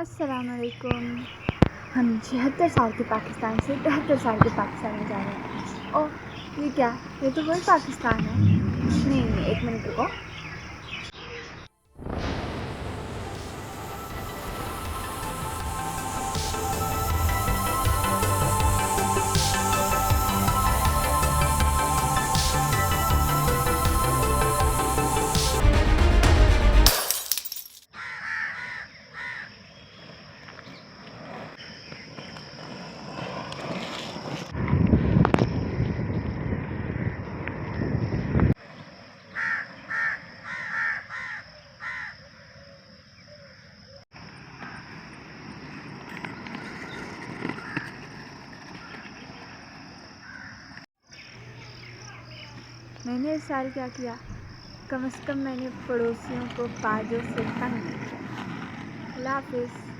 अस्सलामुअलैकुम। हम 76 साल के पाकिस्तान से 73 साल के पाकिस्तान में जा रहे हैं। ओह, ये क्या? ये तो वही पाकिस्तान है। नहीं, एक मिनट रुको। मैंने इस साल क्या किया? कम से कम मैंने पड़ोसियों को बाजों से तंग नहीं किया। अल्लाह हाफिज़।